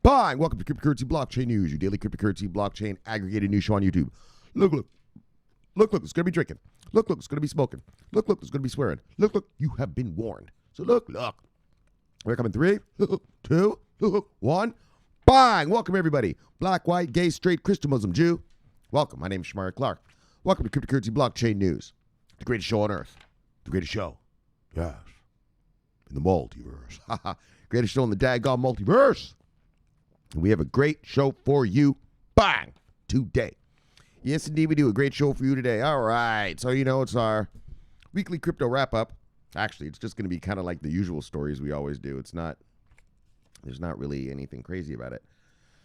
Bang! Welcome to Cryptocurrency Blockchain News, your daily cryptocurrency blockchain aggregated news show on YouTube. Look, it's going to be drinking. Look, it's going to be smoking. Look, it's going to be swearing. Look, you have been warned. So look. We're coming 3, 2, 1. Bang! Welcome, everybody. Black, white, gay, straight, Christian, Muslim, Jew. Welcome. My name is Shomari Clarke. Welcome to Cryptocurrency Blockchain News, the greatest show on earth. The greatest show. Yes. In the multiverse. Greatest show in the daggone multiverse. And we have a great show for you. Bang! Today. Yes, indeed, we do a great show for you today. All right. So, it's our weekly crypto wrap-up. Actually, it's just going to be kind of like the usual stories we always do. There's not really anything crazy about it.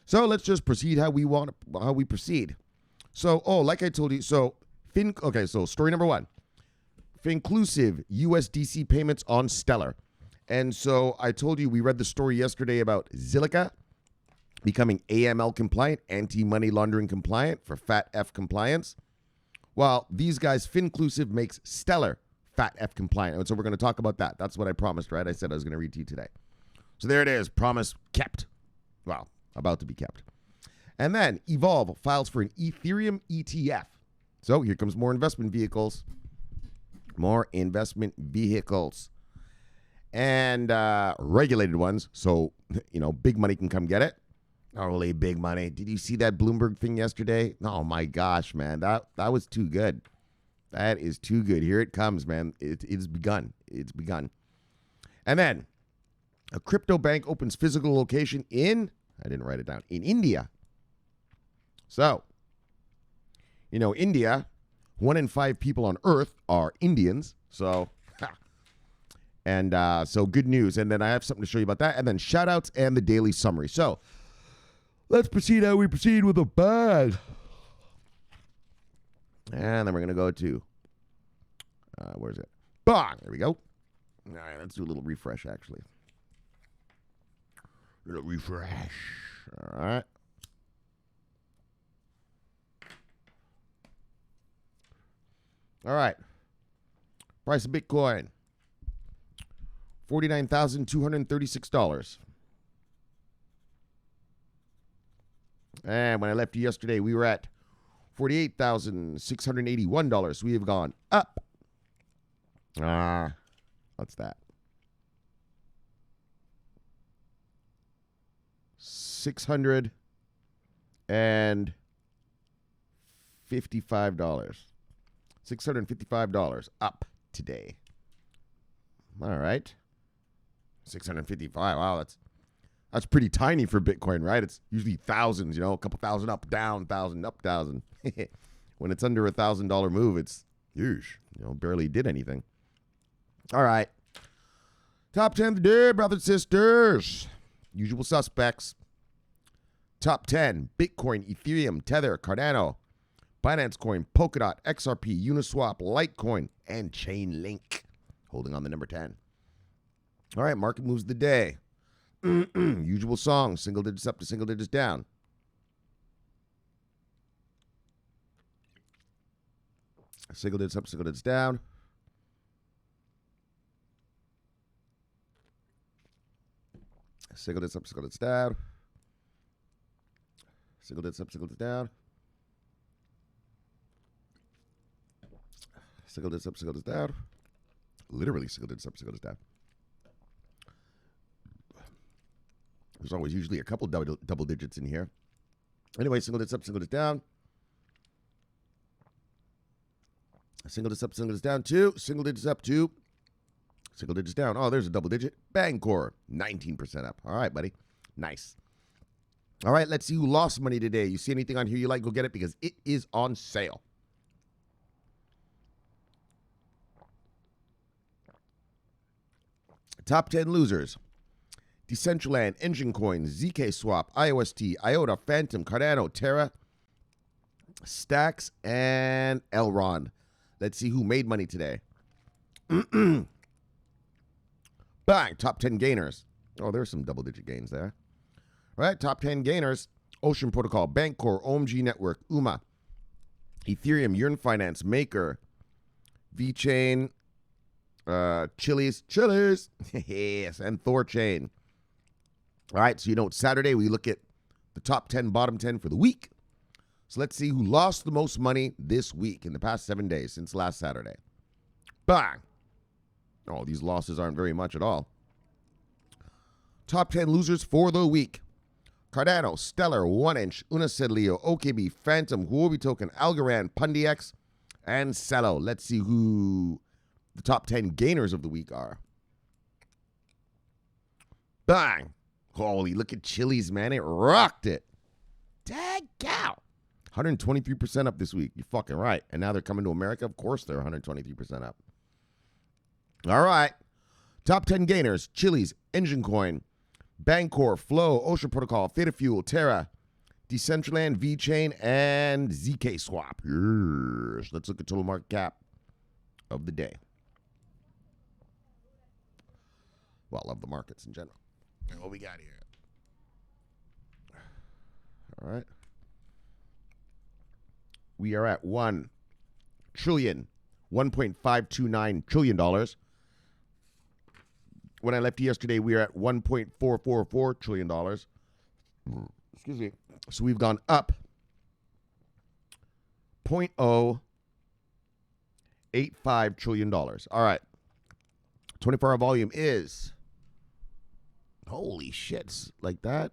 So let's just proceed how we proceed. So, like I told you, so story number 1. Finclusive USDC payments on Stellar. And so I told you we read the story yesterday about Zilliqa becoming AML compliant, anti-money laundering compliant for FATF compliance. Well, these guys, Finclusive makes Stellar FATF compliant. And so we're going to talk about that. That's what I promised, right? I said I was going to read to you today. So there it is. Promise kept. Well, about to be kept. And then Evolv files for an Ethereum ETF. So here comes more investment vehicles. More investment vehicles. And regulated ones. So, big money can come get it. Not really big money. Did you see that Bloomberg thing yesterday? Oh, my gosh, man. That was too good. That is too good. Here it comes, man. It's begun. It's begun. And then a crypto bank opens physical location in India. So, India, 1 in 5 people on Earth are Indians. So, so good news. And then I have something to show you about that. And then shout outs and the daily summary. So, let's proceed how we proceed with a bag. And then we're going to go to, where is it? Bang! There we go. All right, let's do a little refresh, actually. A little refresh. All right. All right. Price of Bitcoin, $49,236. And when I left you yesterday, we were at $48,681. We have gone up. What's that? $655. $655 up today. All right. 655. Wow, that's pretty tiny for Bitcoin, right? It's usually thousands, a couple thousand up, down, 1,000 up, 1,000. When it's under $1,000 move, it's huge. Barely did anything. All right. Top 10 today, brothers and sisters. Usual suspects. Top 10, Bitcoin, Ethereum, Tether, Cardano, Binance Coin, Polkadot, XRP, Uniswap, Litecoin, and Chainlink. Holding on the number 10. All right, market moves of the day. Usual song, single digits up to single digits down. Single digits up, single digits down. Single digits up, single digits down. Single digits up, single digits down. Single digits up, single digits down. Literally single digits up, single digits down. There's always usually a couple double digits in here. Anyway, single digits up, single digits down. Single digits up, single digits down. 2. Single digits up, 2. Single digits down. Oh, there's a double digit. Bangcore, 19% up. All right, buddy. Nice. All right, let's see who lost money today. You see anything on here you like, go get it because it is on sale. Top 10 losers. Decentraland, Engine Coin, ZK Swap, IOST, IOTA, Phantom, Cardano, Terra, Stacks, and Elrond. Let's see who made money today. Bang! Top 10 gainers. Oh, there's some double-digit gains there. All right, top 10 gainers. Ocean Protocol, Bancor, OMG Network, UMA, Ethereum, Yearn Finance, Maker, VeChain, Chiliz, yes, and Thorchain. All right, so Saturday we look at the top 10, bottom 10 for the week. So let's see who lost the most money this week in the past 7 days since last Saturday. Bang! Oh, these losses aren't very much at all. Top 10 losers for the week. Cardano, Stellar, 1inch, Unisedlio, OKB, Phantom, Huobi Token, Algorand, Pundix, and Cello. Let's see who the top 10 gainers of the week are. Bang! Holy, look at Chili's, man. It rocked it. Dag cow. 123% up this week. You're fucking right. And now they're coming to America. Of course they're 123% up. All right. Top 10 gainers. Chili's, Engine Coin, Bancor, Flow, Ocean Protocol, Theta Fuel, Terra, Decentraland, VeChain, and ZK Swap. Yes. Let's look at total market cap of the day. Well, of the markets in general. What we got here? All right. We are at $1.529 trillion. When I left yesterday, we were at $1.444 trillion. Excuse me. So we've gone up 0.085 trillion dollars. All right. 24-hour volume is, holy shits, like that.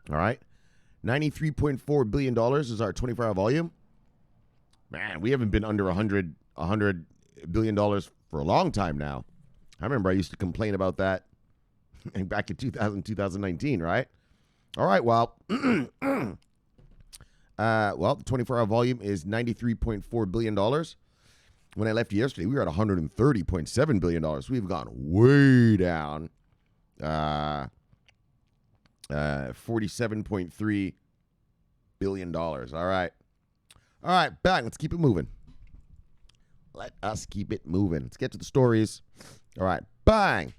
All right. $93.4 billion is our 24-hour volume. Man, we haven't been under $100 billion for a long time now. I remember I used to complain about that back in 2019, right? All right, well, the 24-hour volume is $93.4 billion. When I left yesterday, we were at $130.7 billion. We've gone way down. $47.3 billion. All right. All right, back. Let's keep it moving. Let us keep it moving. Let's get to the stories. All right. Bang.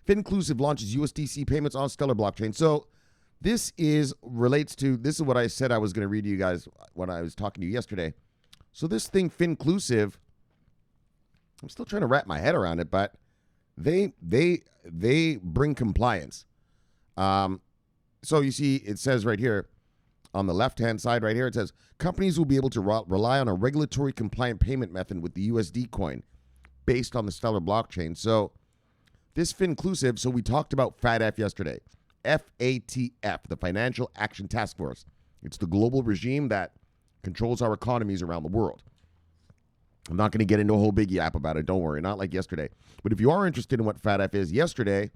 FinClusive launches USDC payments on Stellar blockchain. So this is what I said I was going to read to you guys when I was talking to you yesterday. So this thing, FinClusive, I'm still trying to wrap my head around it, but they bring compliance. So you see, it says right here on the left-hand side right here, it says companies will be able to rely on a regulatory compliant payment method with the USD coin based on the Stellar blockchain. So this FinClusive, so we talked about FATF yesterday. FATF, the Financial Action Task Force. It's the global regime that controls our economies around the world. I'm not going to get into a whole big yap about it. Don't worry, not like yesterday. But if you are interested in what FATF is, yesterday,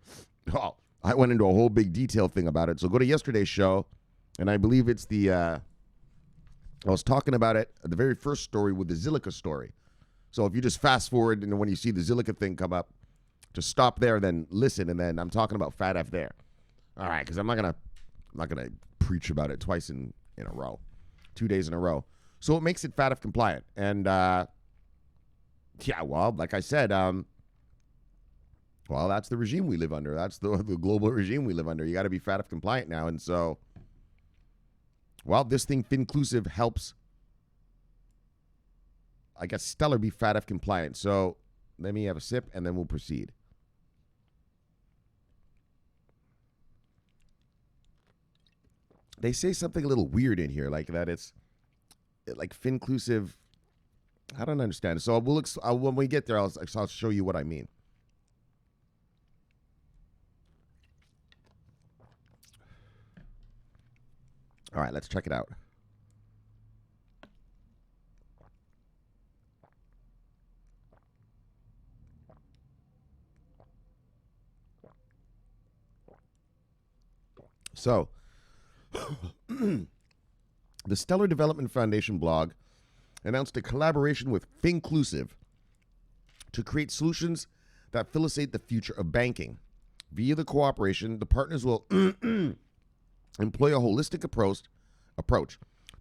I went into a whole big detail thing about it. So go to yesterday's show, and I believe it's I was talking about it, the very first story with the Zilliqa story. So if you just fast forward, and when you see the Zilliqa thing come up, just stop there, then listen, and then I'm talking about FATF there. All right, because I'm not gonna preach about it twice in a row, 2 days in a row. So it makes it FATF compliant, and like I said, that's the regime we live under. That's the global regime we live under. You got to be FATF compliant now. And so, this thing, FinClusive, helps, I guess, Stellar be FATF compliant. So let me have a sip, and then we'll proceed. They say something a little weird in here, like that it's like FinClusive. I don't understand. So when we get there, I'll show you what I mean. All right, let's check it out. So, the Stellar Development Foundation blog announced a collaboration with FinClusive to create solutions that facilitate the future of banking. Via the cooperation, the partners will employ a holistic approach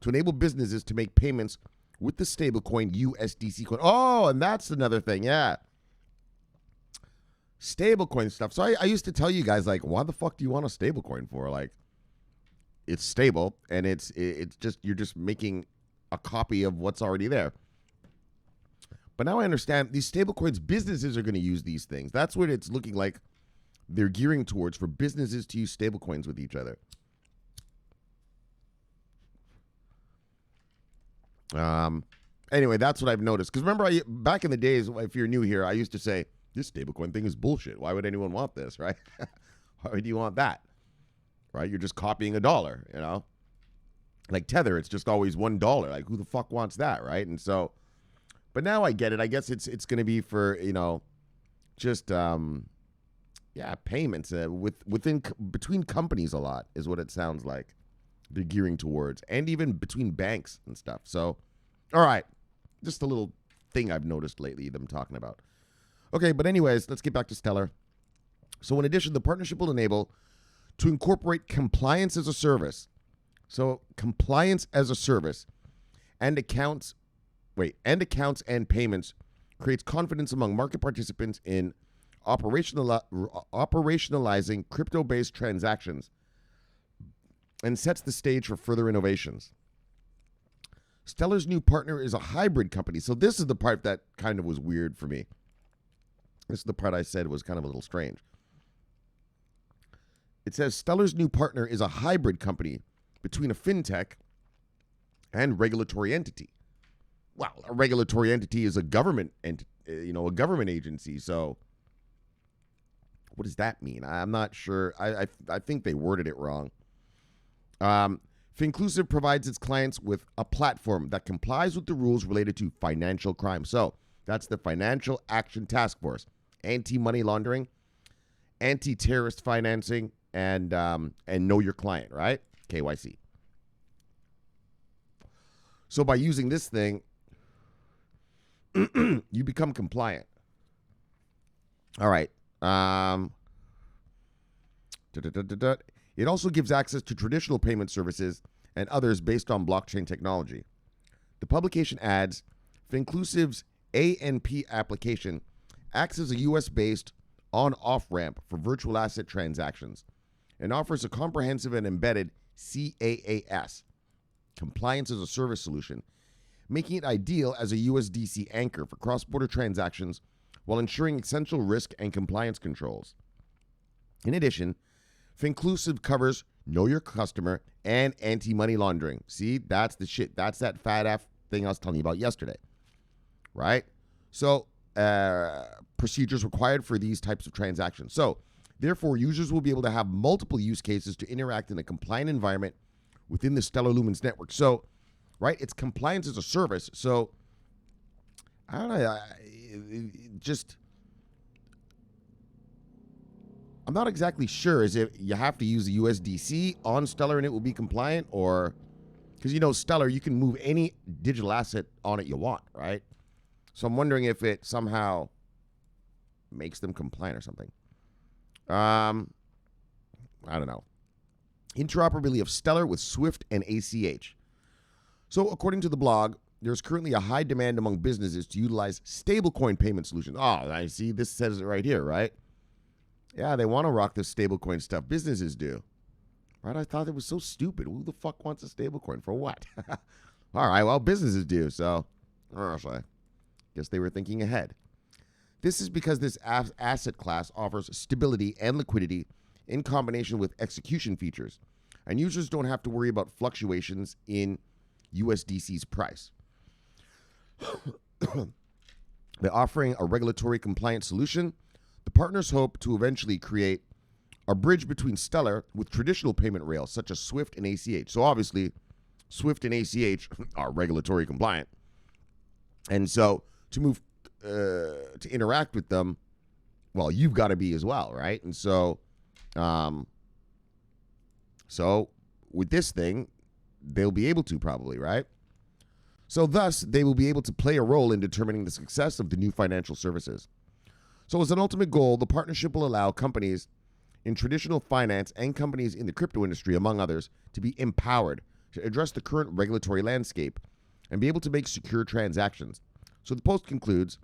to enable businesses to make payments with the stablecoin USDC coin. Oh, and that's another thing, yeah. Stablecoin stuff. So I used to tell you guys, like, why the fuck do you want a stablecoin for? Like, it's stable, and it's just, you're just making a copy of what's already there. But now I understand these stablecoins, businesses are going to use these things. That's what it's looking like they're gearing towards for businesses to use stablecoins with each other. Anyway, that's what I've noticed. Because remember, back in the days, if you're new here, I used to say, this stablecoin thing is bullshit. Why would anyone want this, right? Why would you want that? Right? You're just copying a dollar, you know? Like Tether, it's just always $1. Like, who the fuck wants that, right? And so, but now I get it. I guess it's going to be for, you know, just, payments between companies a lot is what it sounds like they're gearing towards. And even between banks and stuff. So, all right. Just a little thing I've noticed lately them talking about. Okay, but anyways, let's get back to Stellar. So in addition, the partnership will enable to incorporate compliance as a service. So compliance as a service and accounts and payments creates confidence among market participants in operationalizing crypto-based transactions and sets the stage for further innovations. Stellar's new partner is a hybrid company. So this is the part that kind of was weird for me. This is the part I said was kind of a little strange. It says Stellar's new partner is a hybrid company between a fintech and regulatory entity. Well, a regulatory entity is a government a government agency. So what does that mean? I'm not sure. I think they worded it wrong. Finclusive provides its clients with a platform that complies with the rules related to financial crime. So that's the Financial Action Task Force, anti-money laundering, anti-terrorist financing, and know your client, right? KYC. So by using this thing, you become compliant. All right. It also gives access to traditional payment services and others based on blockchain technology. The publication adds, Finclusive's ANP application acts as a US-based on-off ramp for virtual asset transactions and offers a comprehensive and embedded CAAS, compliance as a service solution, making it ideal as a USDC anchor for cross-border transactions while ensuring essential risk and compliance controls. In addition, Finclusive covers know your customer and anti-money laundering. See, that's the shit. That's that FATF thing I was telling you about yesterday, right? So, procedures required for these types of transactions. So, therefore, users will be able to have multiple use cases to interact in a compliant environment within the Stellar Lumens network. So, right, it's compliance as a service. So, I don't know, I'm not exactly sure. Is it you have to use the USDC on Stellar and it will be compliant? Or, because Stellar, you can move any digital asset on it you want, right? So I'm wondering if it somehow makes them compliant or something. I don't know. Interoperability of Stellar with Swift and ACH. So according to the blog, there's currently a high demand among businesses to utilize stablecoin payment solutions. Oh, I see. This says it right here, right? Yeah, they want to rock this stablecoin stuff. Businesses do. Right? I thought it was so stupid. Who the fuck wants a stablecoin? For what? All right, well, businesses do. So, I guess they were thinking ahead. This is because this asset class offers stability and liquidity in combination with execution features, and users don't have to worry about fluctuations in USDC's price. By offering a regulatory compliant solution, the partners hope to eventually create a bridge between Stellar with traditional payment rails such as Swift and ACH. So obviously, Swift and ACH are regulatory compliant. And so to move to interact with them, well, you've got to be as well, right? And so with this thing, they'll be able to probably, right? So thus, they will be able to play a role in determining the success of the new financial services. So as an ultimate goal, the partnership will allow companies in traditional finance and companies in the crypto industry, among others, to be empowered to address the current regulatory landscape and be able to make secure transactions. So the post concludes,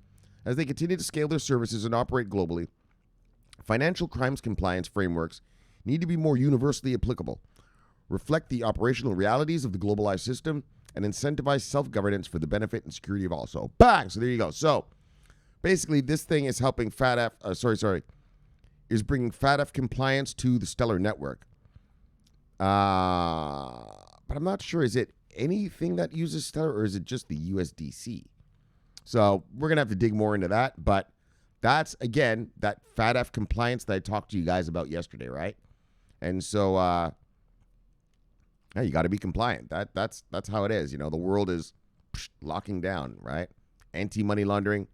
as they continue to scale their services and operate globally, financial crimes compliance frameworks need to be more universally applicable, reflect the operational realities of the globalized system, and incentivize self-governance for the benefit and security of all. So, bang! So there you go. So, basically, this thing is helping FATF, is bringing FATF compliance to the Stellar network. But I'm not sure. Is it anything that uses Stellar, or is it just the USDC? So we're going to have to dig more into that. But that's, again, that FATF compliance that I talked to you guys about yesterday, right? And so yeah, you got to be compliant. That's how it is. You know, the world is locking down, right? Anti-money laundering,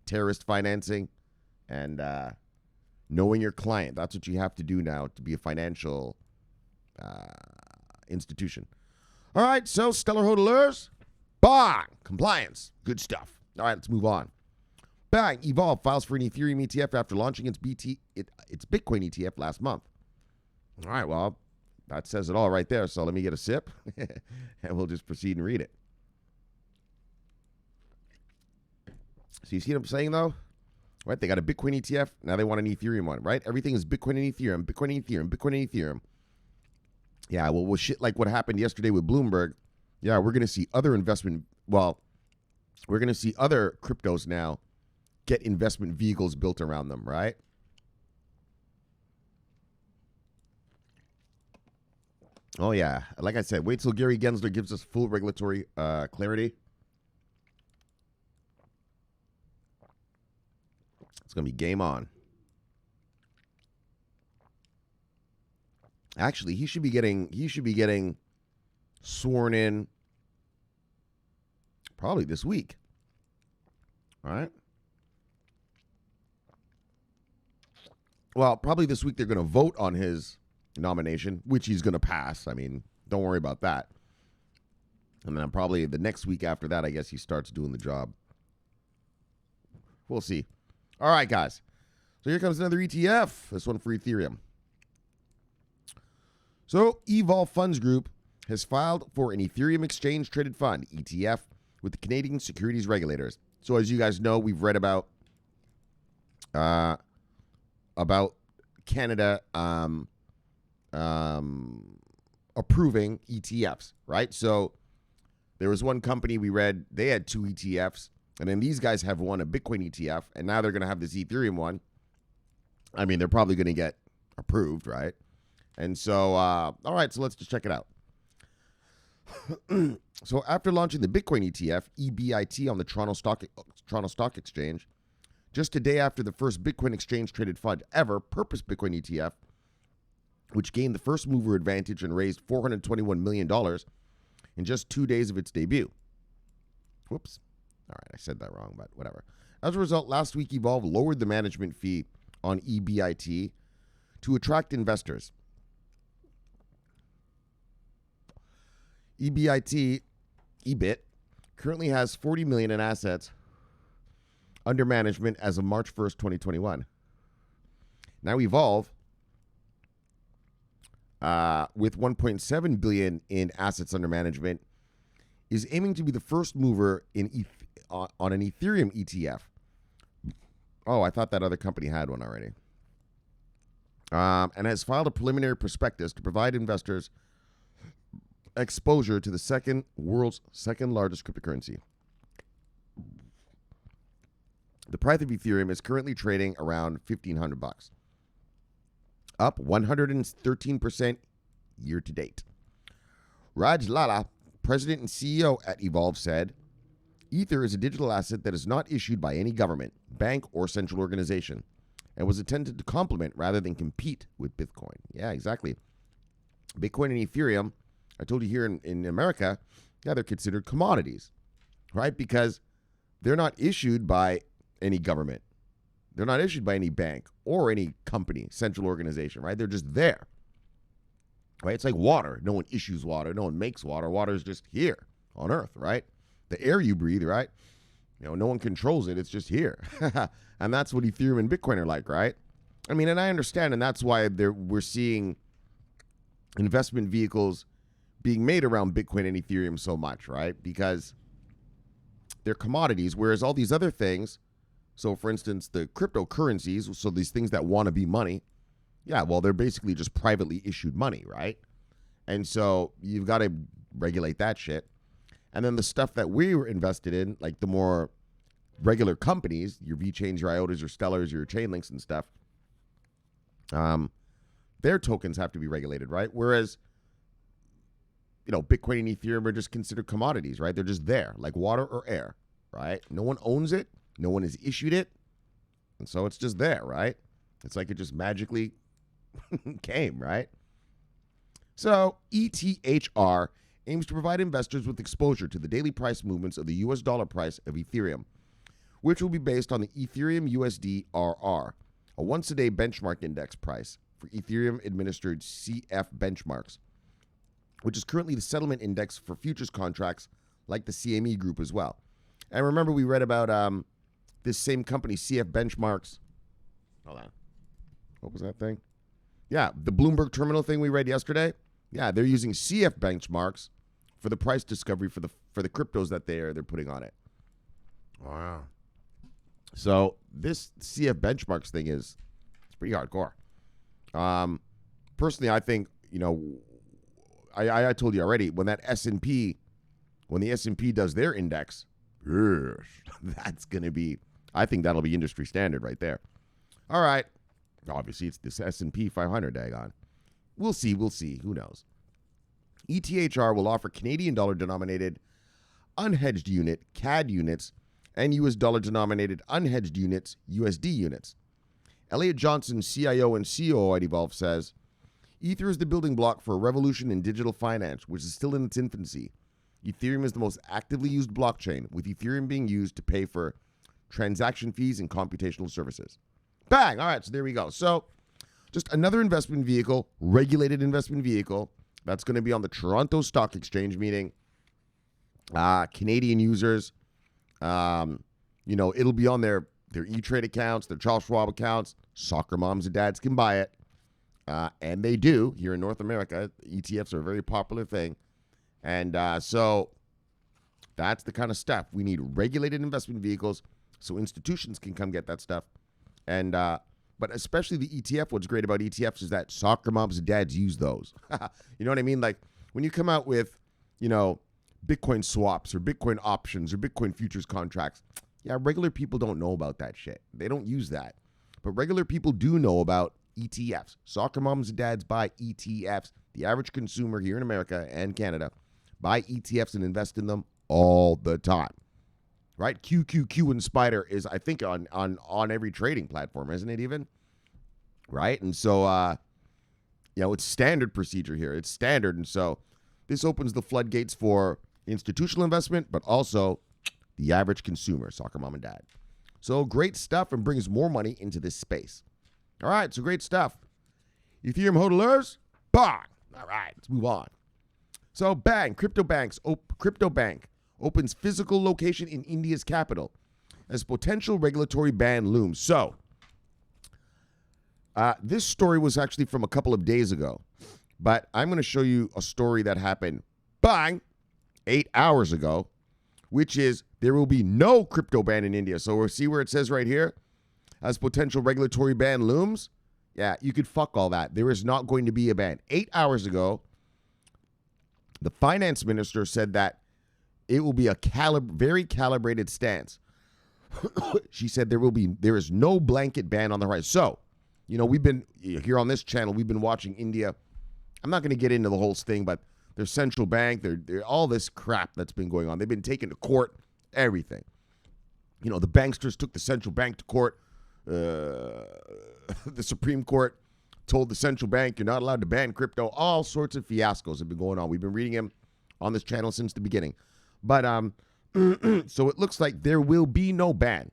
terrorist financing, and knowing your client. That's what you have to do now to be a financial institution. All right, so Stellar hodlers, bang, compliance, good stuff. All right, let's move on. Bang, Evolv files for an Ethereum ETF after launching its Bitcoin ETF last month. All right, well, that says it all right there. So let me get a sip, and we'll just proceed and read it. So you see what I'm saying, though? Right, they got a Bitcoin ETF. Now they want an Ethereum one, right? Everything is Bitcoin and Ethereum, Bitcoin and Ethereum, Bitcoin and Ethereum. Yeah, well, shit like what happened yesterday with Bloomberg. Yeah, we're going to see other we're going to see other cryptos now get investment vehicles built around them, right? Oh, yeah. Like I said, wait till Gary Gensler gives us full regulatory clarity. It's going to be game on. Actually, he should be getting sworn in probably this week. All right. Well, probably this week they're going to vote on his nomination, which he's going to pass. I mean, don't worry about that. And then probably the next week after that, I guess he starts doing the job. We'll see. All right, guys. So here comes another ETF. This one for Ethereum. So Evolv Funds Group has filed for an Ethereum exchange-traded fund, ETF, with the Canadian Securities Regulators. So as you guys know, we've read about Canada approving ETFs, right? So there was one company we read, they had 2 ETFs, and then these guys have one, a Bitcoin ETF, and now they're going to have this Ethereum one. I mean, they're probably going to get approved, right? And so, all right, so let's just check it out. So after launching the Bitcoin ETF, EBIT, on the Toronto Stock Exchange, just a day after the first Bitcoin exchange-traded fund ever, Purpose Bitcoin ETF, which gained the first mover advantage and raised $421 million in just 2 days of its debut. Whoops. All right, I said that wrong, but whatever. As a result, last week, Evolv lowered the management fee on EBIT to attract investors. EBIT currently has $40 million in assets under management as of March 1st, 2021. Now Evolv, with $1.7 billion in assets under management, is aiming to be the first mover on an Ethereum ETF. Oh, I thought that other company had one already. And has filed a preliminary prospectus to provide investors exposure to the world's second largest cryptocurrency. The price of Ethereum is currently trading around $1,500, up 113% year to date. Raj Lalla, president and CEO at Evolv, said, Ether is a digital asset that is not issued by any government, bank, or central organization, and was intended to complement rather than compete with Bitcoin. Yeah, exactly. Bitcoin and Ethereum, I told you here in America, yeah, they're considered commodities, right? Because they're not issued by any government. They're not issued by any bank or any company, central organization, right? They're just there, right? It's like water. No one issues water. No one makes water. Water is just here on Earth, right? The air you breathe, right? You know, no one controls it. It's just here. And that's what Ethereum and Bitcoin are like, right? I mean, and I understand, and that's why we're seeing investment vehicles being made around Bitcoin and Ethereum so much, right? Because they're commodities, whereas all these other things, so for instance, the cryptocurrencies, so these things that want to be money, yeah, well, they're basically just privately issued money, right? And so you've got to regulate that shit. And then the stuff that we were invested in, like the more regular companies, your VeChains, your IOTAs, your Stellars, your Chainlinks and stuff, Their tokens have to be regulated, right? Whereas, Bitcoin and Ethereum are just considered commodities, right? They're just there, like water or air, right? No one owns it. No one has issued it. And so it's just there, right? It's like it just magically came, right? So ETHR aims to provide investors with exposure to the daily price movements of the US dollar price of Ethereum, which will be based on the Ethereum USDRR, a once-a-day benchmark index price for Ethereum-administered CF benchmarks, which is currently the settlement index for futures contracts like the CME group as well. And remember, we read about this same company, CF Benchmarks. Hold on. What was that thing? Yeah, the Bloomberg terminal thing we read yesterday. Yeah, they're using CF Benchmarks for the price discovery for the cryptos that they're putting on it. Wow. So this CF Benchmarks thing it's pretty hardcore. Personally, I think, I told you already, when the S&P does their index, that's going to be, I think that'll be industry standard right there. All right. Obviously, it's this S&P 500, daggone. We'll see. Who knows? ETHR will offer Canadian dollar denominated unhedged unit, CAD units, and US dollar denominated unhedged units, USD units. Elliot Johnson, CIO and COO at Evolv, says, Ether is the building block for a revolution in digital finance, which is still in its infancy. Ethereum is the most actively used blockchain, with Ethereum being used to pay for transaction fees and computational services. Bang! All right, so there we go. So just another investment vehicle, regulated investment vehicle, that's going to be on the Toronto Stock Exchange, meaning Canadian users, it'll be on their E-Trade accounts, their Charles Schwab accounts. Soccer moms and dads can buy it. And they do here in North America. ETFs are a very popular thing. And so that's the kind of stuff. We need regulated investment vehicles so institutions can come get that stuff. And but especially the ETF, what's great about ETFs is that soccer moms and dads use those. You know what I mean? Like when you come out with, Bitcoin swaps or Bitcoin options or Bitcoin futures contracts, yeah, regular people don't know about that shit. They don't use that. But regular people do know about ETFs. Soccer moms and dads buy ETFs. The average consumer here in America and Canada buy ETFs and invest in them all the time. Right? QQQ and Spider is, I think, on every trading platform, isn't it even? Right? And so, it's standard procedure here. It's standard. And so this opens the floodgates for institutional investment, but also the average consumer, soccer mom and dad. So great stuff and brings more money into this space. All right, so great stuff. Ethereum hodlers, bang. All right, let's move on. So bang, CryptoBank opens physical location in India's capital as potential regulatory ban looms. So this story was actually from a couple of days ago, but I'm going to show you a story that happened, bang, 8 hours ago, which is there will be no crypto ban in India. So we'll see where it says right here, as potential regulatory ban looms. Yeah, you could fuck all that. There is not going to be a ban. 8 hours ago, the finance minister said that it will be a very calibrated stance. She said there is no blanket ban on the horizon. So, we've been here on this channel, we've been watching India. I'm not going to get into the whole thing, but their central bank, they're all this crap that's been going on. They've been taken to court, everything. The banksters took the central bank to court. The Supreme Court told the central bank you're not allowed to ban crypto. All sorts of fiascos have been going on. We've been reading them on this channel since the beginning. But so it looks like there will be no ban.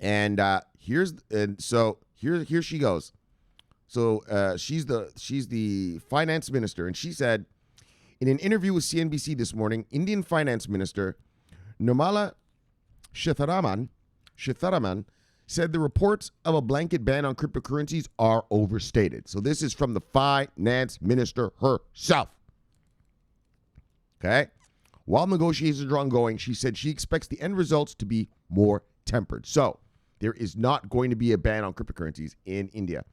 And here she goes. So she's the finance minister, and she said in an interview with CNBC this morning, Indian Finance Minister Nirmala Sitharaman said the reports of a blanket ban on cryptocurrencies are overstated. So this is from the finance minister herself. Okay? While negotiations are ongoing, she said she expects the end results to be more tempered. So there is not going to be a ban on cryptocurrencies in India.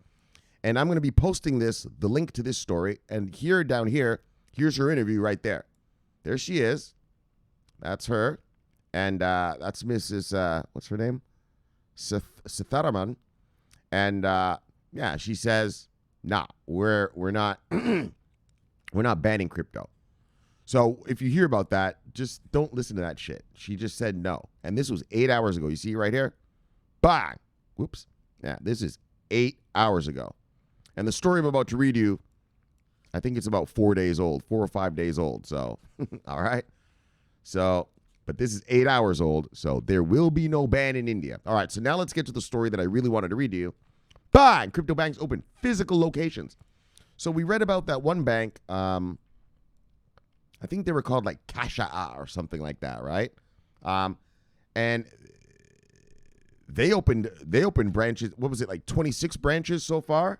And I'm going to be posting the link to this story. And down here, here's her interview right there. There she is. That's her. And that's Mrs., what's her name? Sitharaman. And, Yeah, she says, nah, we're not we're not banning crypto. So if you hear about that, just don't listen to that shit. She just said no. And this was 8 hours ago. You see right here? Bang. Whoops. Yeah, this is 8 hours ago. And the story I'm about to read you, I think it's about 4 days old, 4 or 5 days old. So, all right. So, but this is 8 hours old. So there will be no ban in India. All right. So now let's get to the story that I really wanted to read to you. Bang. Crypto banks open physical locations. So we read about that one bank. I think they were called like Kasha or something like that, right? And they opened branches. What was it, like 26 branches so far?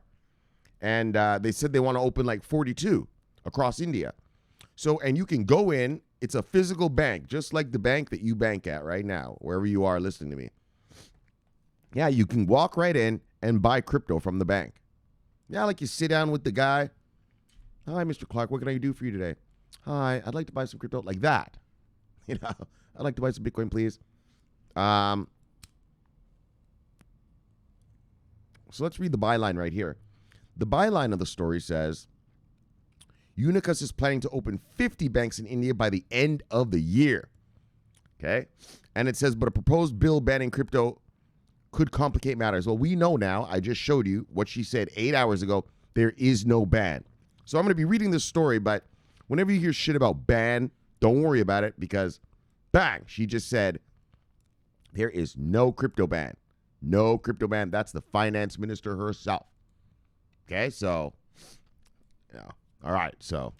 And they said they want to open like 42 across India. So, and you can go in. It's a physical bank, just like the bank that you bank at right now, wherever you are listening to me. Yeah, you can walk right in and buy crypto from the bank. Yeah, like you sit down with the guy. Hi, Mr. Clarke, what can I do for you today? Hi, I'd like to buy some crypto, like that. You know, I'd like to buy some Bitcoin, please. So let's read the byline right here. The byline of the story says, Unicus is planning to open 50 banks in India by the end of the year. Okay? And it says, but a proposed bill banning crypto could complicate matters. Well, we know now, I just showed you what she said 8 hours ago, there is no ban. So I'm going to be reading this story, but whenever you hear shit about ban, don't worry about it because, bang, she just said there is no crypto ban. No crypto ban. That's the finance minister herself. Okay, so, yeah. All right, so.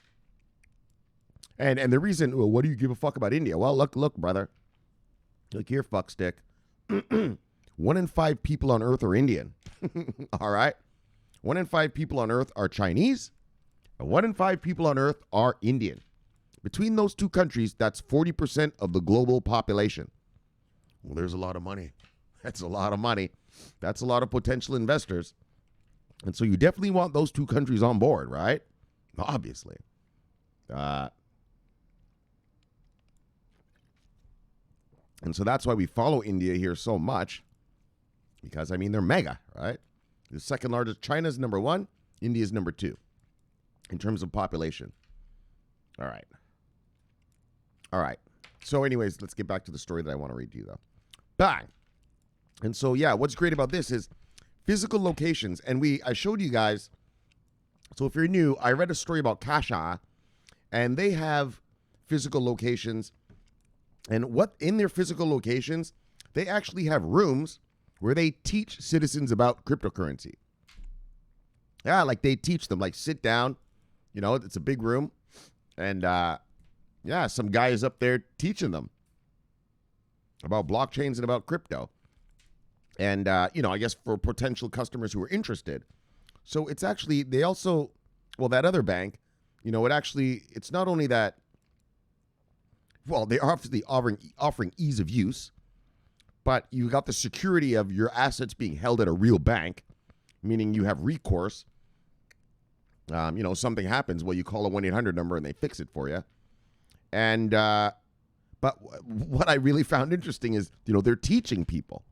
And the reason, well, what do you give a fuck about India? Well, look, brother. Look here, fuckstick. 1 in 5 people on Earth are Indian. All right? 1 in 5 people on Earth are Chinese. And 1 in 5 people on Earth are Indian. Between those two countries, that's 40% of the global population. Well, there's a lot of money. That's a lot of money. That's a lot of potential investors. And so you definitely want those two countries on board, right? Obviously. And so that's why we follow India here so much. Because, I mean, they're mega, right? The second largest. China's number 1. India's number 2. In terms of population. All right. All right. So anyways, let's get back to the story that I want to read to you, though. Bang. And so, yeah, what's great about this is physical locations. And I showed you guys. So if you're new, I read a story about Kasha. And they have physical locations. And what in their physical locations, they actually have rooms where they teach citizens about cryptocurrency. Yeah, like they teach them, like sit down. You know, it's a big room. And, yeah, some guy is up there teaching them about blockchains and about crypto. And, you know, I guess for potential customers who are interested. So it's actually, they also, well, that other bank, you know, it's not only that, well, they are obviously offering ease of use, but you got the security of your assets being held at a real bank, meaning you have recourse. You know, something happens, well, you call a 1-800 number and they fix it for you. And, but what I really found interesting is, you know, they're teaching people,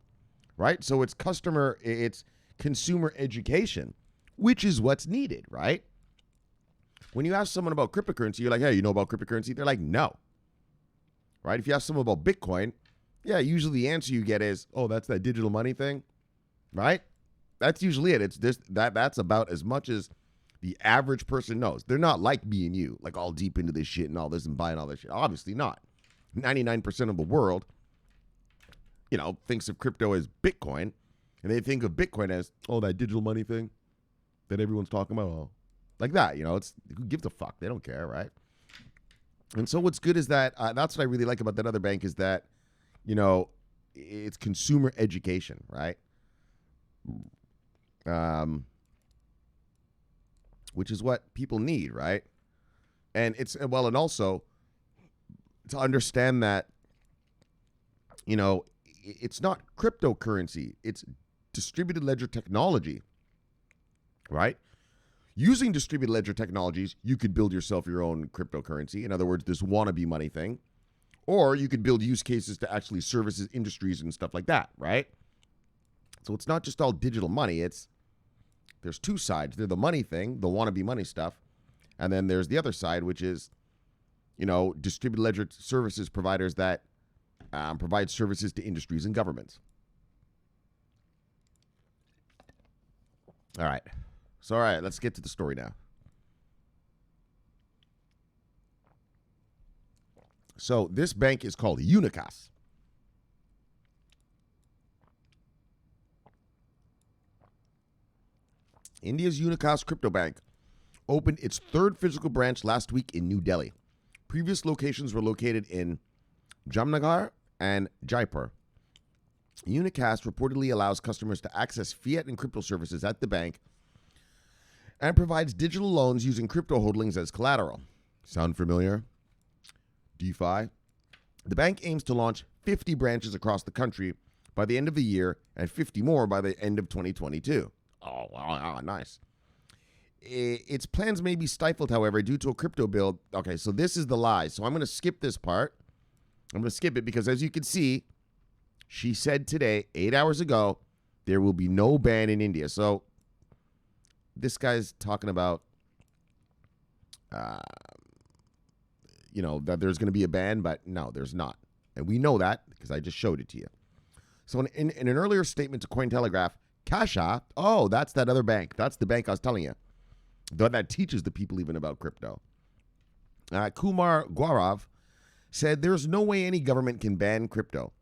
right? So it's consumer education, which is what's needed, right? When you ask someone about cryptocurrency, you're like, hey, you know about cryptocurrency? They're like, no. Right? If you ask someone about Bitcoin, yeah, usually the answer you get is, oh, that's that digital money thing, right? That's usually it. It's this, that's about as much as the average person knows. They're not like me and you, like all deep into this shit and all this and buying all this shit. Obviously not. 99% of the world, you know, thinks of crypto as Bitcoin, and they think of Bitcoin as, oh, that digital money thing that everyone's talking about. Oh, like that, you know, it's, who gives a fuck? They don't care, right? And so what's good is that, that's what I really like about that other bank is that, you know, it's consumer education, right? Which is what people need, right? And it's, well, and also to understand that, you know, it's not cryptocurrency, it's distributed ledger technology, right? Using distributed ledger technologies, you could build yourself your own cryptocurrency. In other words, this wannabe money thing. Or you could build use cases to actually services, industries, and stuff like that, right? So it's not just all digital money. It's there's two sides. There's the money thing, the wannabe money stuff. And then there's the other side, which is, distributed ledger services providers that provide services to industries and governments. All right. So, let's get to the story now. So, this bank is called Unicas. India's Unicas crypto bank opened its third physical branch last week in New Delhi. Previous locations were located in Jamnagar and Jaipur. Unicas reportedly allows customers to access fiat and crypto services at the bank and provides digital loans using crypto holdings as collateral. Sound familiar? DeFi? The bank aims to launch 50 branches across the country by the end of the year and 50 more by the end of 2022. Oh, wow, nice. Its plans may be stifled, however, due to a crypto bill. Okay, so this is the lie. So I'm going to skip this part. I'm going to skip it because, as you can see, she said today, 8 hours ago, there will be no ban in India. So this guy's talking about, that there's going to be a ban, but no, there's not. And we know that because I just showed it to you. So in an earlier statement to Cointelegraph, Kasha, that's that other bank. That's the bank I was telling you. That teaches the people even about crypto. Kumar Gaurav said there's no way any government can ban crypto,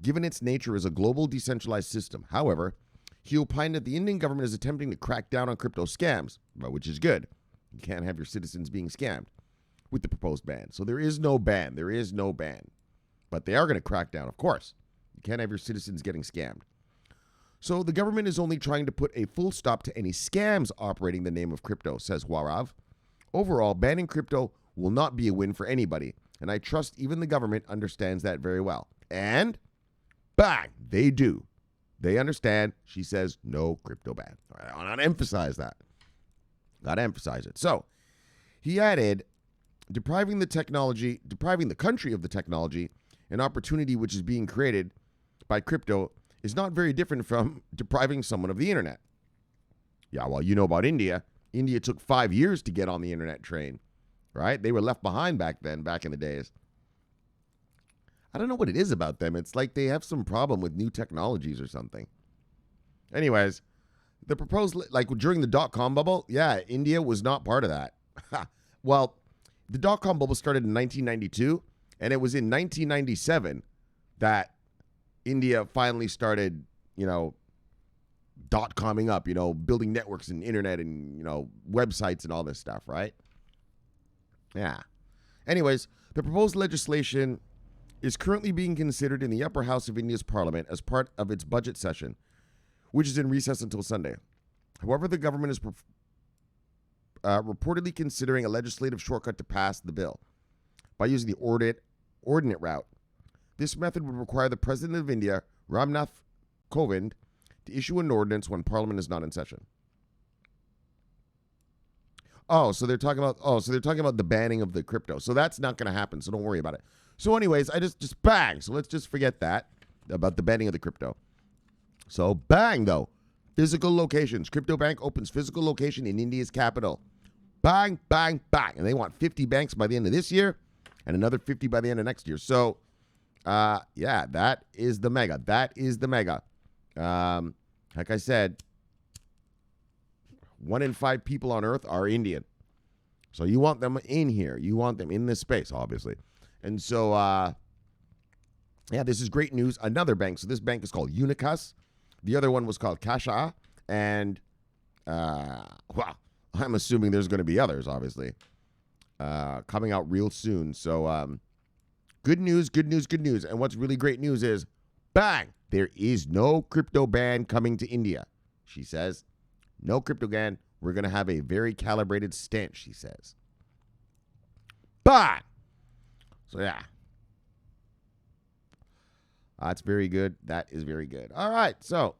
given its nature as a global decentralized system. However, he opined that the Indian government is attempting to crack down on crypto scams, which is good. You can't have your citizens being scammed with the proposed ban. So there is no ban. There is no ban. But they are going to crack down, of course. You can't have your citizens getting scammed. So the government is only trying to put a full stop to any scams operating the name of crypto, says Gaurav. Overall, banning crypto will not be a win for anybody, and I trust even the government understands that very well. And bang, they do. They understand. She says no crypto ban. I want to emphasize that. Got to emphasize it. So he added, depriving the country of the technology, an opportunity which is being created by crypto, is not very different from depriving someone of the internet. Yeah, well, you know about India. India took 5 years to get on the internet train, right? They were left behind back in the days. I don't know what it is about them. It's like they have some problem with new technologies or something. Anyways, the proposed, like during the dot-com bubble, India was not part of that. Well, the dot-com bubble started in 1992, and it was in 1997 that India finally started, dot-comming up, building networks and internet and, websites and all this stuff, right? Yeah. Anyways, the proposed legislation is currently being considered in the upper house of India's parliament as part of its budget session, which is in recess until Sunday. However, the government is reportedly considering a legislative shortcut to pass the bill by using the ordinate route. This method would require the President of India, Ramnath Kovind, to issue an ordinance when Parliament is not in session. So they're talking about the banning of the crypto. So that's not going to happen. So don't worry about it. So anyways, I just bang. So let's just forget that about the banning of the crypto. So bang though, physical locations. Crypto bank opens physical location in India's capital. Bang, bang, bang, and they want 50 banks by the end of this year, and another 50 by the end of next year. So. That is the mega. That is the mega. Like I said, 1 in 5 people on Earth are Indian. So you want them in here. You want them in this space, obviously. And so, this is great news. Another bank. So this bank is called Unicas. The other one was called Kasha. And, I'm assuming there's going to be others, obviously, coming out real soon. So, good news, good news, good news. And what's really great news is, bang, there is no crypto ban coming to India, she says. No crypto ban. We're going to have a very calibrated stance, she says. Bang! So, that's very good. That is very good. All right, so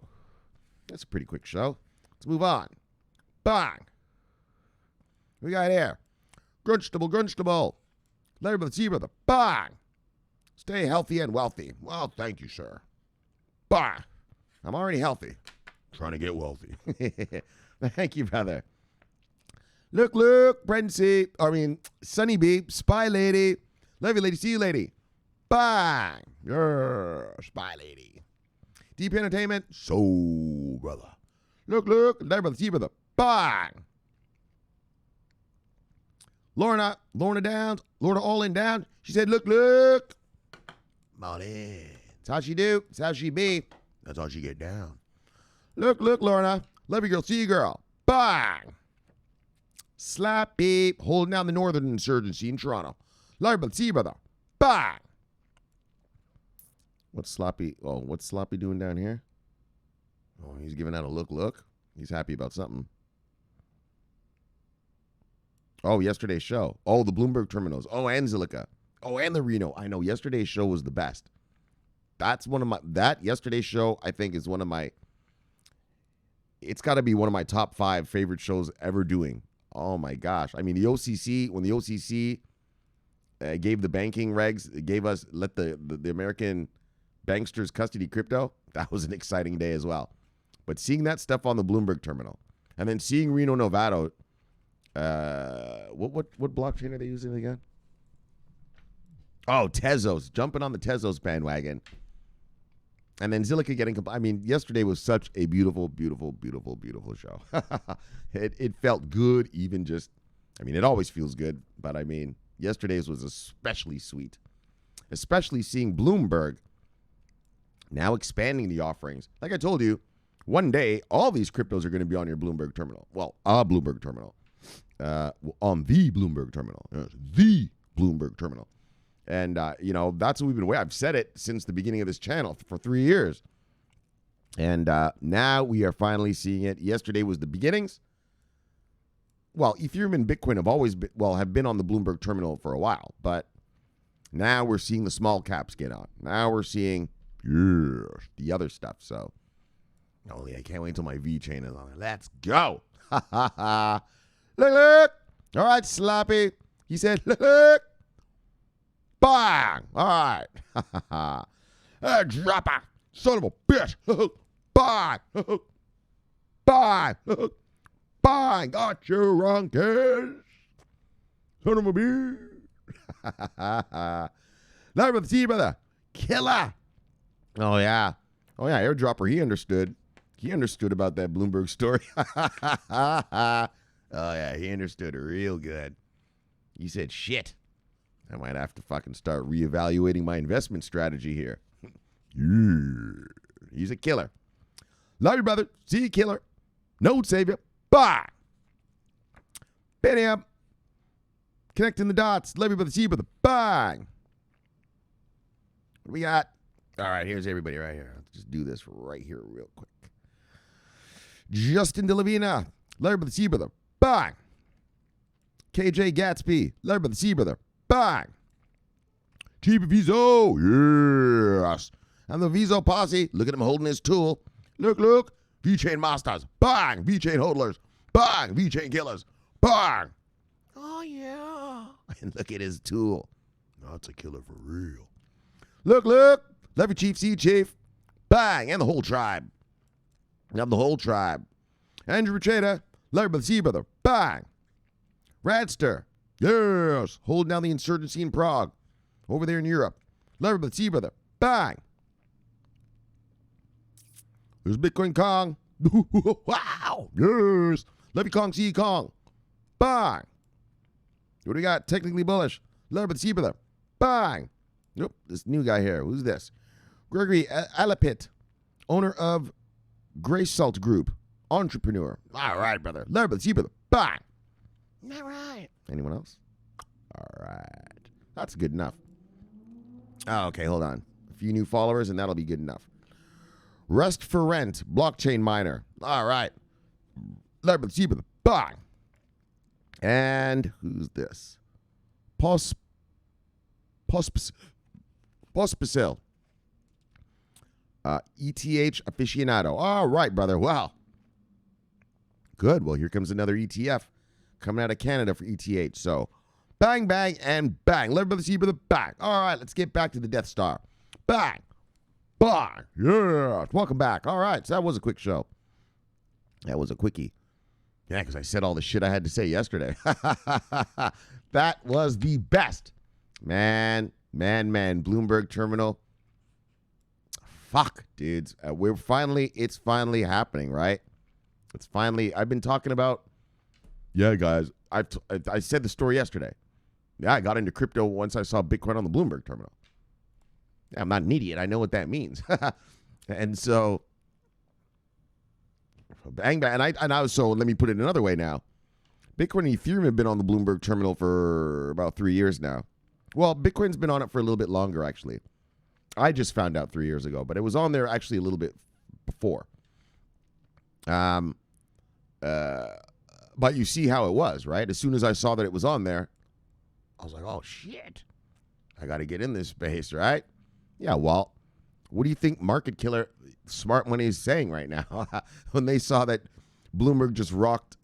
that's a pretty quick show. Let's move on. Bang! We got here. Grunstable. Larry the Zebra, the bang! Stay healthy and wealthy. Well, thank you, sir. Bang! I'm already healthy. Trying to get wealthy. Thank you, brother. Look, Brency. Sunny B, Spy Lady. Love you, lady. See you, lady. Bang. Spy Lady. Deep Entertainment. So, brother. Look, there, brother. See, brother. Bang. Lorna Downs. Lorna All In Downs. She said, look. Molly. That's how she do. That's how she be. That's how she get down. Look, Lorna. Love you, girl. See you, girl. Bang. Slappy. Holding down the Northern Insurgency in Toronto. Love you, brother. See you, brother. Bang. What's Sloppy doing down here? Oh, he's giving out a look. He's happy about something. Oh, yesterday's show. Oh, the Bloomberg terminals. Oh, and Zilliqa. Oh, and the Reno. I know yesterday's show was the best. Yesterday's show, I think, is it's got to be one of my top 5 favorite shows ever doing. Oh my gosh. I mean, when the OCC gave the banking regs, let the American banksters custody crypto, that was an exciting day as well. But seeing that stuff on the Bloomberg terminal, and then seeing Reno, Nevada, what blockchain are they using again? Oh, Tezos, jumping on the Tezos bandwagon. And then Zilliqa getting, yesterday was such a beautiful, beautiful, beautiful, beautiful show. It felt good, even just, it always feels good, but yesterday's was especially sweet. Especially seeing Bloomberg now expanding the offerings. Like I told you, one day, all these cryptos are going to be on your Bloomberg terminal. Well, a Bloomberg terminal. On the Bloomberg terminal. Yes, the Bloomberg terminal. And, that's what we've been waiting. I've said it since the beginning of this channel for 3 years. And now we are finally seeing it. Yesterday was the beginnings. Well, Ethereum and Bitcoin have been on the Bloomberg terminal for a while. But now we're seeing the small caps get on. Now we're seeing the other stuff. So, I can't wait until my VeChain is on it. Let's go. Look. All right, Sloppy. He said, look. Bang! All right. Dropper. Son of a bitch. Bang! Bang! Bang! Got you wrong, kids. Son of a bitch. Now, brother, see you, brother. Killer. Oh, yeah. Airdropper, he understood. He understood about that Bloomberg story. Oh, yeah, he understood real good. He said, shit. I might have to fucking start reevaluating my investment strategy here. Yeah. He's a killer. Love you, brother. See you, killer. Node savior. Bye. Bam. Connecting the dots. Love you, brother. See you, brother. Bye. What do we got? All right, here's everybody right here. Let's just do this right here real quick. Justin DeLavina. Love you, brother. See you, brother. Bye. KJ Gatsby. Love you, brother. See you, brother. Bang! Cheap Viso, yes. And the Viso posse, look at him holding his tool. Look. VeChain masters, bang! VeChain hodlers, bang! VeChain killers, bang! Oh, yeah. And look at his tool. That's a killer for real. Look. Love you, Chief. See you, Chief. Bang! And the whole tribe. Andrew Racheta, love you, brother. See you, brother. Bang! Radster. Yes, holding down the insurgency in Prague. Over there in Europe. Love you, brother. See you, brother. Bang. There's Bitcoin Kong. Wow. Yes. Love you, Kong. See you, Kong. Bang. What do we got? Technically bullish. Love you, brother. See you, brother. Bang. Nope. This new guy here. Who's this? Gregory Alapit, owner of Gray Salt Group. Entrepreneur. All right, brother. Love you, brother. See you, brother. Bang. All right. Anyone else? All right. That's good enough. Oh, okay, hold on. A few new followers, and that'll be good enough. Rest for Rent, blockchain miner. All right. Bang. And who's this? Pospisil. ETH aficionado. All right, brother. Wow. Good. Well, here comes another ETF. Coming out of Canada for ETH. So, bang, and bang. Let brother see brother bang. All right, let's get back to the Death Star. Bang. Bang. Yeah. Welcome back. All right, so that was a quick show. That was a quickie. Yeah, because I said all the shit I had to say yesterday. That was the best. Man. Bloomberg Terminal. Fuck, dudes. It's finally happening, right? I've been talking about, yeah, guys, I said the story yesterday. Yeah, I got into crypto once I saw Bitcoin on the Bloomberg Terminal. I'm not an idiot. I know what that means. And so, bang, bang. So let me put it another way now. Bitcoin and Ethereum have been on the Bloomberg Terminal for about 3 years now. Well, Bitcoin's been on it for a little bit longer, actually. I just found out 3 years ago, but it was on there actually a little bit before. But you see how it was, right? As soon as I saw that it was on there, I was like, oh, shit. I got to get in this space, right? Yeah, well, what do you think Market Killer Smart Money is saying right now when they saw that Bloomberg just rocked?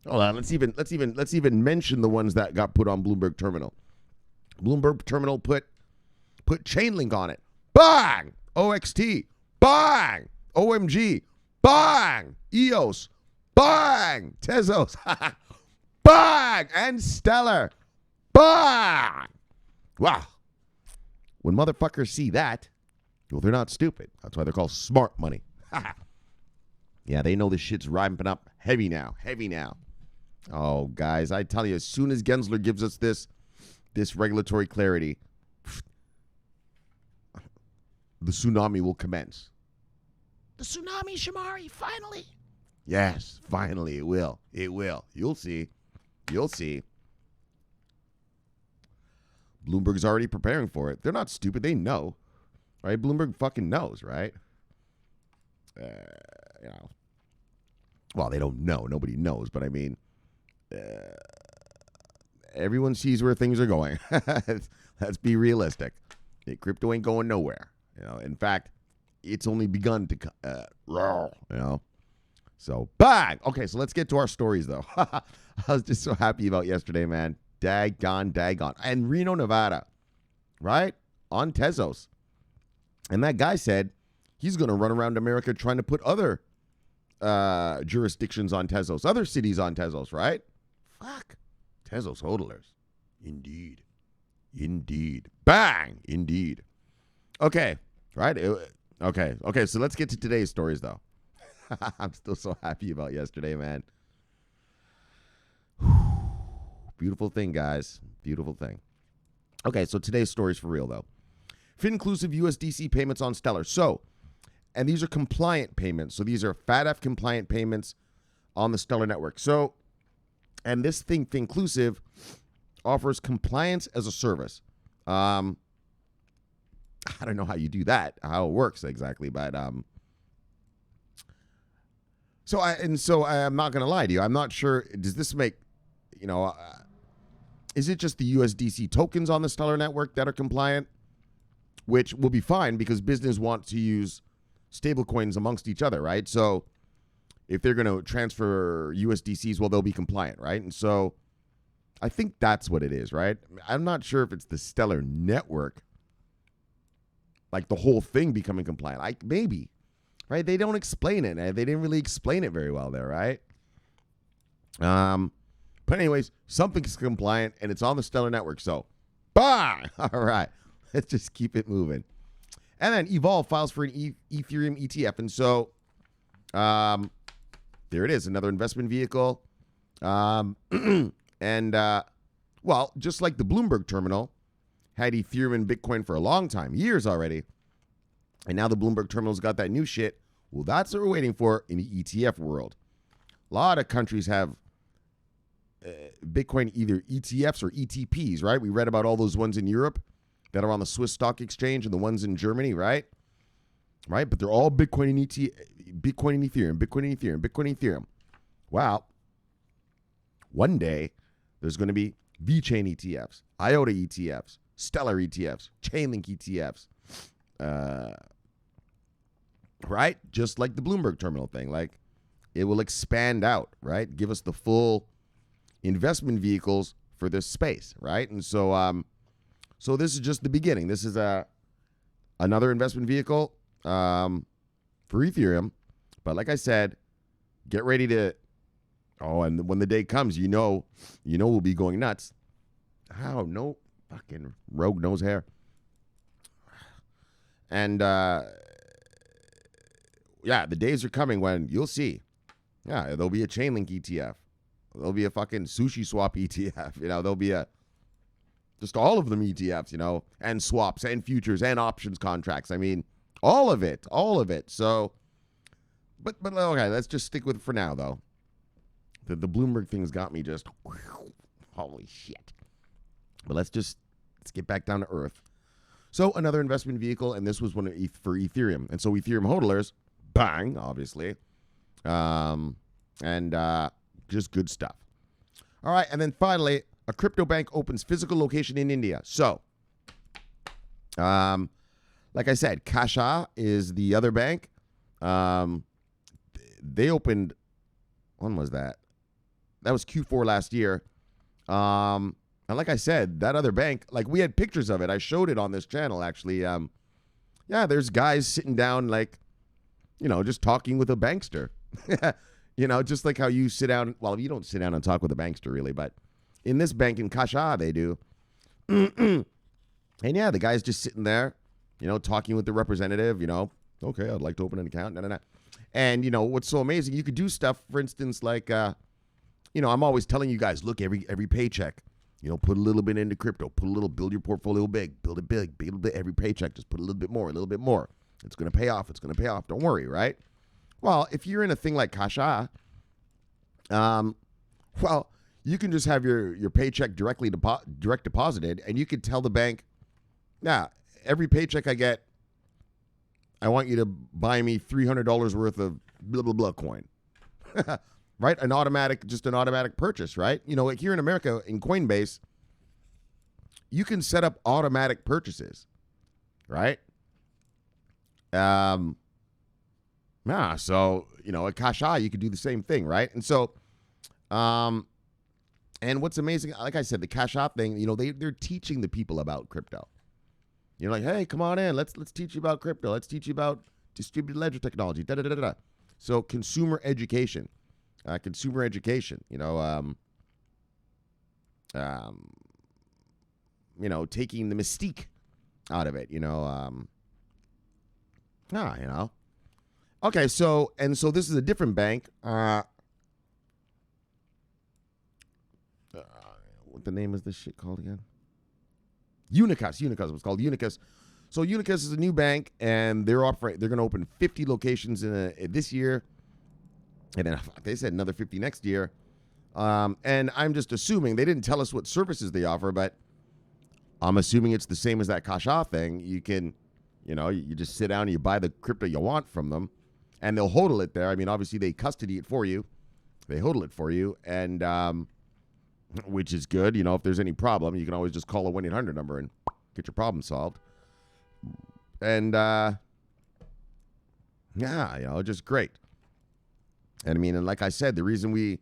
Hold on, let's even mention the ones that got put on Bloomberg Terminal. Bloomberg Terminal put Chainlink on it. Bang! OXT. Bang! OMG. Bang! EOS. Bang! Tezos. Bang! And Stellar. Bang! Wow. When motherfuckers see that, well, they're not stupid. That's why they're called smart money. Yeah, they know this shit's ramping up heavy now. Oh, guys, I tell you, as soon as Gensler gives us this regulatory clarity, the tsunami will commence. The tsunami, Shomari, finally. Yes, finally, it will. You'll see. Bloomberg's already preparing for it. They're not stupid. They know, right? Bloomberg fucking knows, right? Well, they don't know. Nobody knows, but I mean, everyone sees where things are going. Let's be realistic. Crypto ain't going nowhere. In fact, it's only begun to, So, bang! Okay, so let's get to our stories, though. I was just so happy about yesterday, man. Daggone. And Reno, Nevada, right? On Tezos. And that guy said he's going to run around America trying to put other jurisdictions on Tezos, other cities on Tezos, right? Fuck. Tezos hodlers. Indeed. Bang! Indeed. Okay, right? Okay, so let's get to today's stories, though. I'm still so happy about yesterday, man. Beautiful thing, guys. Beautiful thing. Okay, so today's story's for real, though. FinClusive USDC payments on Stellar. So, and these are compliant payments. So these are FATF compliant payments on the Stellar network. So, and this thing, FinClusive, offers compliance as a service. I don't know how you do that, how it works exactly, but So I'm not going to lie to you. I'm not sure. Does this make, is it just the USDC tokens on the Stellar network that are compliant? Which will be fine because business wants to use stablecoins amongst each other, right? So if they're going to transfer USDCs, well, they'll be compliant, right? And so I think that's what it is, right? I'm not sure if it's the Stellar network, like the whole thing becoming compliant. Like maybe, right? They don't explain it. They didn't really explain it very well there, right? But anyways, something's compliant and it's on the Stellar network. So, bang! All right, let's just keep it moving. And then Evolv files for an Ethereum ETF. And so, there it is, another investment vehicle. Well, just like the Bloomberg terminal had Ethereum and Bitcoin for a long time, years already. And now the Bloomberg terminal's got that new shit. Well, that's what we're waiting for in the ETF world. A lot of countries have Bitcoin either ETFs or ETPs, right? We read about all those ones in Europe that are on the Swiss stock exchange and the ones in Germany, right? Right? But they're all Bitcoin and Ethereum. Wow. One day, there's going to be VeChain ETFs, IOTA ETFs, Stellar ETFs, Chainlink ETFs, right? Just like the Bloomberg terminal thing. Like, it will expand out, right? Give us the full investment vehicles for this space, right? And so, so this is just the beginning. This is another investment vehicle for Ethereum. But like I said, get ready to Oh, and when the day comes, we'll be going nuts. How? No fucking rogue nose hair. And the days are coming when you'll see. Yeah, there'll be a Chainlink ETF. There'll be a fucking sushi swap ETF. There'll be just all of them ETFs, and swaps and futures and options contracts. I mean, all of it. So, but okay, let's just stick with it for now, though. The Bloomberg thing's got me just, holy shit. But let's get back down to earth. So another investment vehicle, and this was one for Ethereum. And so Ethereum hodlers, bang, obviously. Just good stuff. All right, and then finally, a crypto bank opens physical location in India. So, like I said, Kasha is the other bank. They opened, when was that? That was Q4 last year. And like I said, that other bank, like we had pictures of it. I showed it on this channel, actually. There's guys sitting down, like, just talking with a bankster. Just like how you sit down. Well, you don't sit down and talk with a bankster, really, but in this bank in Kasha, they do. And yeah, the guy's just sitting there, talking with the representative, okay, I'd like to open an account. And, what's so amazing, you could do stuff, for instance, like, I'm always telling you guys, look, every paycheck, put a little bit into crypto, build your portfolio big, build it big, every paycheck, just put a little bit more. It's going to pay off. Don't worry, right? Well, if you're in a thing like Kasha, you can just have your paycheck direct deposited, and you could tell the bank, every paycheck I get, I want you to buy me $300 worth of blah, blah, blah coin. Right? An automatic purchase, right? Like here in America, in Coinbase, you can set up automatic purchases, right? So, at Kasha, you could do the same thing, right? And so, and what's amazing, like I said, the Kasha thing, they're teaching the people about crypto. You're like, hey, come on in. Let's teach you about crypto. Let's teach you about distributed ledger technology. So consumer education. Taking the mystique out of it, Okay, so this is a different bank. What the name is this shit called again? Unicus. It was called Unicus. So Unicus is a new bank, and they're going to open 50 locations in this year, and then they said another 50 next year. And I'm just assuming, they didn't tell us what services they offer, but I'm assuming it's the same as that Kasha thing. You can, you just sit down and you buy the crypto you want from them, and they'll hodl it there. I mean, obviously they custody it for you. They hodl it for you, and which is good. If there's any problem, you can always just call a 1-800 number and get your problem solved. And just great. And I mean, and like I said, the reason we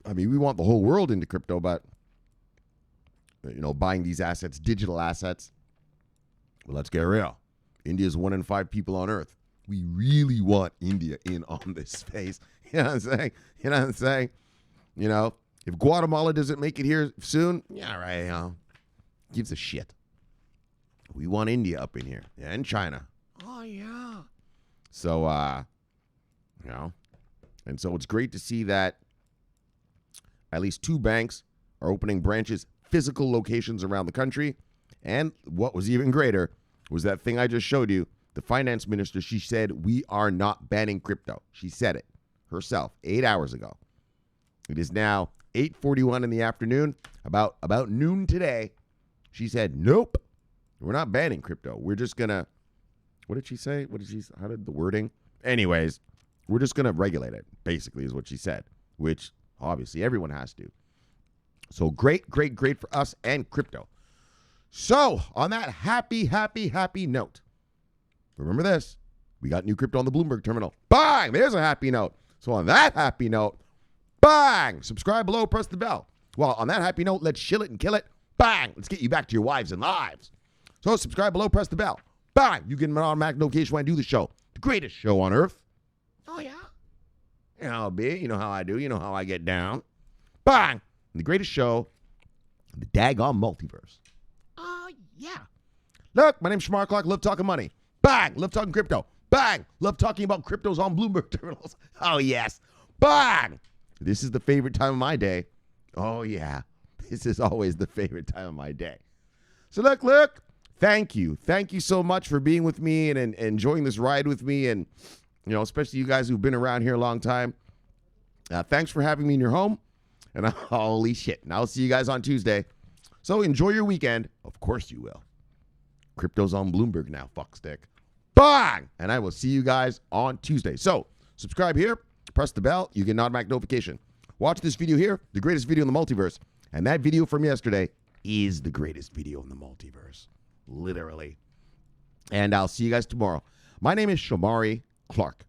want the whole world into crypto, but buying these assets, digital assets. Well, let's get real. India's 1 in 5 people on Earth. We really want India in on this space. You know what I'm saying? If Guatemala doesn't make it here soon, yeah, right. Gives a shit. We want India up in here, and China. Oh yeah. So, and so it's great to see that at least 2 banks are opening branches, physical locations around the country. And what was even greater was that thing I just showed you. The finance minister, she said, we are not banning crypto. She said it herself 8 hours ago. It is now 8:41 in the afternoon. About noon today, she said, nope, we're not banning crypto. We're just going to, what did she say? How did the wording? Anyways, we're just going to regulate it, basically, is what she said, which obviously everyone has to. So great for us and crypto. So on that happy note, remember this, we got new crypto on the Bloomberg terminal. Bang! There's a happy note. So on that happy note, bang! Subscribe below, press the bell. Well, on that happy note, let's shill it and kill it. Bang! Let's get you back to your wives and lives. So subscribe below, press the bell. Bang! You get an automatic notification when I do the show. The greatest show on earth. Oh, yeah? You know how it be. You know how I do. You know how I get down. Bang! The greatest show, the daggone multiverse. Oh, yeah. Look, my name's Shomari Clarke. Love talking money. Bang! Love talking crypto. Bang! Love talking about cryptos on Bloomberg terminals. Oh, yes. Bang! This is the favorite time of my day. Oh, yeah. This is always the favorite time of my day. So look. Thank you. Thank you so much for being with me and enjoying this ride with me. And, you know, especially you guys who've been around here a long time. Thanks for having me in your home. And holy shit. And I'll see you guys on Tuesday. So enjoy your weekend. Of course you will. Crypto's on Bloomberg now, fuckstick. Bang! And I will see you guys on Tuesday. So subscribe here. Press the bell. You get an automatic notification. Watch this video here. The greatest video in the multiverse. And that video from yesterday is the greatest video in the multiverse. Literally. And I'll see you guys tomorrow. My name is Shomari Clarke.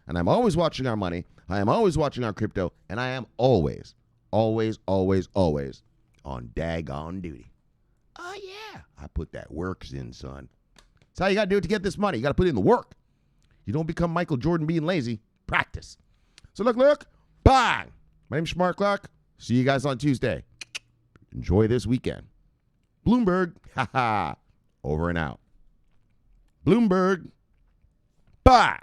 And I'm always watching our money. I am always watching our crypto. And I am always on daggone duty. Oh, yeah. I put that works in, son. That's how you got to do it to get this money. You got to put in the work. You don't become Michael Jordan being lazy. Practice. So look. Bang. My name's Shomari Clarke. See you guys on Tuesday. Enjoy this weekend. Bloomberg. Over and out. Bloomberg. Bye.